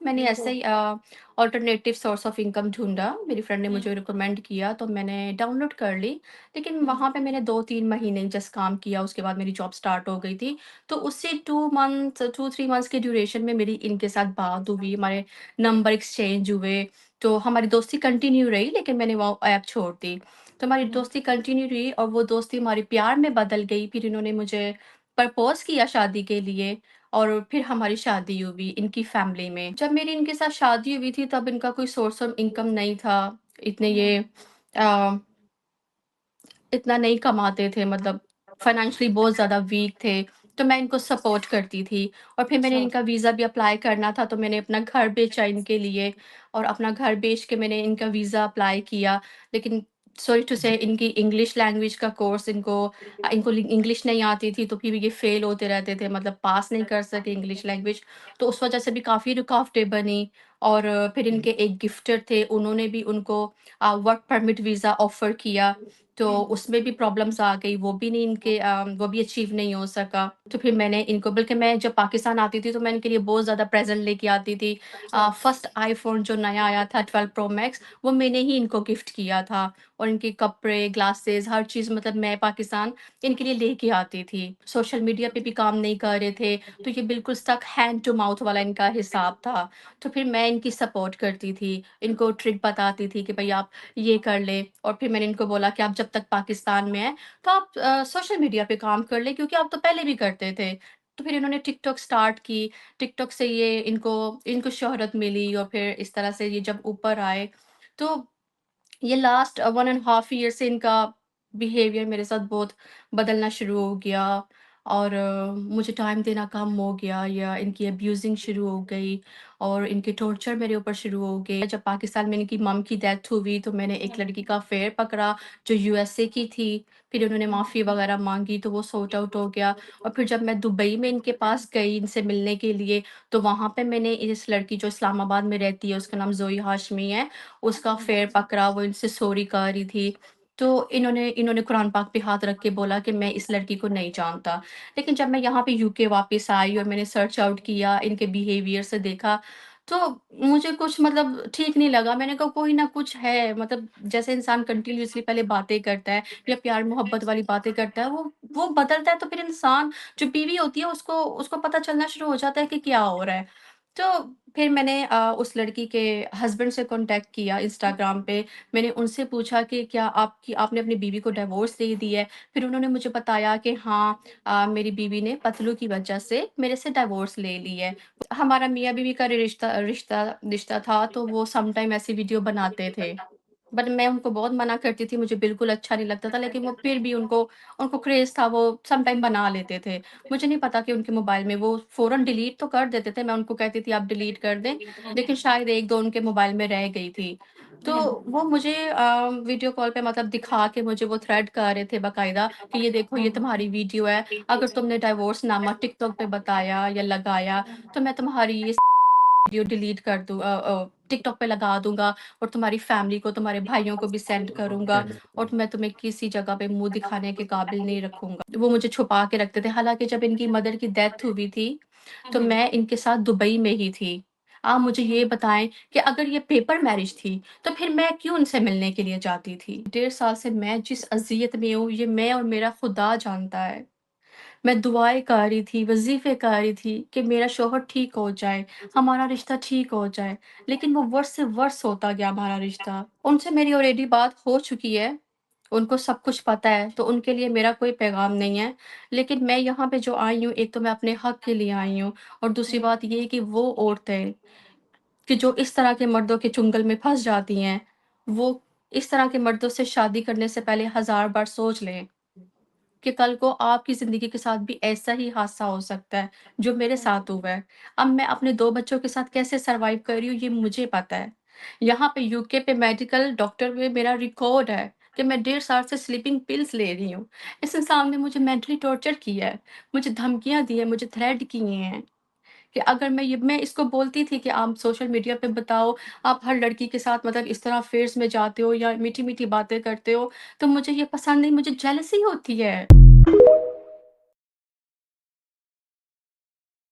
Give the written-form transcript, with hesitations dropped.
मैंने हुँ, ऐसे ही alternative source of income ढूँढा, मेरी फ्रेंड ने हुँ, मुझे रिकमेंड किया तो मैंने डाउनलोड कर ली। लेकिन हुँ, वहाँ पे मैंने 2-3 महीने ही जस्ट काम किया, उसके बाद मेरी जॉब स्टार्ट हो गई थी। तो उससे 2-3 मंथ्स के ड्यूरेशन में मेरी इनके साथ बात हुई, हमारे नंबर एक्सचेंज हुए, तो हमारी दोस्ती कंटिन्यू रही, लेकिन मैंने वो ऐप छोड़ दी। तो हमारी हुँ, दोस्ती कंटिन्यू रही और वो दोस्ती हमारी प्यार में बदल गई, फिर इन्होंने मुझे प्रपोज़ किया शादी के लिए। और फिर हमारी शादी हुई इनकी फैमिली में। जब मेरी इनके साथ शादी हुई थी तब इनका कोई सोर्स ऑफ इनकम नहीं था। इतने हुँ, ये अ, इतना नहीं कमाते थे, मतलब फाइनेंशियली बहुत ज़्यादा वीक थे। तो मैं इनको सपोर्ट करती थी और फिर मैंने अच्छा। इनका वीज़ा भी अप्लाई करना था तो मैंने अपना घर बेचा इनके लिए और अपना घर बेच के मैंने इनका वीज़ा अप्लाई किया। लेकिन सॉरी टू से इनकी इंग्लिश लैंग्वेज का कोर्स इनको इंग्लिश नहीं आती थी, तो फिर ये फेल होते रहते थे, मतलब पास नहीं कर सके इंग्लिश लैंग्वेज। तो उस वजह से भी काफ़ी रुकावटें बनी। और फिर इनके एक गिफ्टर थे, उन्होंने भी उनको वर्क परमिट वीज़ा ऑफ़र किया। तो हुँ, उसमें भी प्रॉब्लम्स आ गई, वो भी अचीव नहीं हो सका। तो फिर मैंने इनको, बल्कि मैं जब पाकिस्तान आती थी तो मैं इनके लिए बहुत ज़्यादा प्रेज़ेंट लेके आती थी। अच्छा। फर्स्ट आईफ़ोन जो नया आया था 12 प्रो मैक्स, वो मैंने ही इनको गिफ्ट किया था और इनके कपड़े, ग्लासेस, हर चीज़, मतलब मैं पाकिस्तान इनके लिए लेके आती थी। सोशल मीडिया पे भी काम नहीं कर रहे थे, तो ये बिल्कुल स्टक हैंड टू माउथ वाला इनका हिसाब था। तो फिर मैं इनकी सपोर्ट करती थी, इनको ट्रिक बताती थी कि भई आप ये कर ले। और फिर मैंने इनको बोला कि आप जब तक पाकिस्तान में हैं, तो आप सोशल मीडिया पे काम कर लें, क्योंकि आप तो पहले भी करते थे। तो फिर इन्होंने टिकटॉक स्टार्ट की, टिकटॉक से ये इनको इनको शोहरत मिली और फिर इस तरह से ये जब ऊपर आए, तो ये लास्ट 1 एंड हाफ ईयर से इनका बिहेवियर मेरे साथ बहुत बदलना शुरू हो गया और मुझे टाइम देना कम हो गया या इनकी अब्यूजिंग शुरू हो गई और इनके टॉर्चर मेरे ऊपर शुरू हो गए। जब पाकिस्तान में इनकी मम की डेथ हुई तो मैंने एक लड़की का अफेयर पकड़ा जो यूएसए की थी। फिर उन्होंने हुँ, माफ़ी वगैरह मांगी तो वो सॉर्ट आउट हो गया। और फिर जब मैं दुबई में इनके पास गई इनसे मिलने के लिए, तो वहाँ पे मैंने इस लड़की जो इस्लामाबाद में रहती है, उसका नाम जोई हाशमी है, उसका हुँ, अफ़ेयर पकड़ा, वो इनसे सॉरी कह रही थी। तो इन्होंने इन्होंने कुरान पाक पे हाथ रख के बोला कि मैं इस लड़की को नहीं जानता। लेकिन जब मैं यहाँ पे यूके वापस आई और मैंने सर्च आउट किया, इनके बिहेवियर से देखा, तो मुझे कुछ, मतलब ठीक नहीं लगा। मैंने कहा कोई ना कुछ है, मतलब जैसे इंसान कंटिन्यूअसली पहले बातें करता है या प्यार-मोहब्बत वाली बातें करता है, वो बदलता है तो फिर इंसान, जो बीवी होती है, उसको उसको पता चलना शुरू हो जाता है कि क्या हो रहा है। तो फिर मैंने उस लड़की के हस्बैंड से कॉन्टैक्ट किया इंस्टाग्राम पे। मैंने उनसे पूछा कि क्या आपने अपनी बीवी को डिवोर्स दे दी है? फिर उन्होंने मुझे बताया कि हाँ, मेरी बीवी ने पतलू की वजह से मेरे से डिवोर्स ले ली है। हमारा मियाँ-बीवी का रिश्ता रिश्ता रिश्ता था, तो वो सम टाइम ऐसी वीडियो बनाते थे। बट मैं उनको बहुत मना करती थी, मुझे बिल्कुल अच्छा नहीं लगता था, लेकिन वो फिर भी उनको उनको क्रेज़ था, वो सम टाइम बना लेते थे। मुझे नहीं पता कि उनके मोबाइल में वो फ़ौरन डिलीट तो कर देते थे, मैं उनको कहती थी आप डिलीट कर दें, लेकिन शायद 1-2 उनके मोबाइल में रह गई थी। तो हुँ, वो मुझे वीडियो कॉल पे, मतलब दिखा के मुझे वो थ्रेट कर रहे थे बाकायदा कि ये देखो ये तुम्हारी वीडियो है, अगर तुमने डिवोर्स नामा टिकटॉक पे बताया या लगाया, तो मैं तुम्हारी ये वीडियो डिलीट कर टिकटॉक पे लगा दूँगा और तुम्हारी फैमिली को, तुम्हारे भाइयों को भी सेंड करूँगा और मैं तुम्हें किसी जगह पे मुँह दिखाने के काबिल नहीं रखूँगा। वो मुझे छुपा के रखते थे। हालाँकि जब इनकी मदर की डेथ हुई थी, तो हुँ, मैं इनके साथ दुबई में ही थी। आप मुझे ये बताएँ कि अगर ये पेपर मैरिज थी, तो फिर मैं क्यों उनसे मिलने के लिए जाती थी? 1.5 साल से मैं जिस अज़ियत में हूँ, ये मैं और मेरा खुदा जानता है। मैं दुआएँ कर रही थी, वज़ीफ़े कर रही थी कि मेरा शौहर ठीक हो जाए, हमारा रिश्ता ठीक हो जाए, लेकिन वो वर्स्ट से वर्स्ट होता गया हमारा रिश्ता। उनसे मेरी ऑलरेडी बात हो चुकी है, उनको सब कुछ पता है, तो उनके लिए मेरा कोई पैगाम नहीं है। लेकिन मैं यहाँ पे जो आई हूँ, एक तो मैं अपने हक़ के लिए आई हूँ और दूसरी हुँ, बात ये है कि वो औरतें कि जो इस तरह के मर्दों के चुंगल में फँस जाती हैं, वो इस तरह के मर्दों से शादी करने से पहले हज़ार बार सोच लें। कि कल को आपकी ज़िंदगी के साथ भी ऐसा ही हादसा हो सकता है, जो मेरे हुँ, साथ हुआ है। अब मैं अपने 2 बच्चों के साथ कैसे सर्वाइव कर रही हूँ, ये मुझे पता है। यहाँ पे यूके पे मेडिकल डॉक्टर में मेरा रिकॉर्ड है कि मैं 1.5 साल से स्लीपिंग पिल्स ले रही हूँ। इस इंसान ने मुझे मेंटली टॉर्चर किया है, मुझे धमकियाँ दी हैं, मुझे थ्रेट किए हैं कि अगर मैं इसको बोलती थी कि आप सोशल मीडिया पे बताओ, आप हर लड़की के साथ, मतलब इस तरह अफेयर्स में जाते हो या मीठी-मीठी बातें करते हो, तो मुझे ये पसंद नहीं, मुझे जेलसी होती है।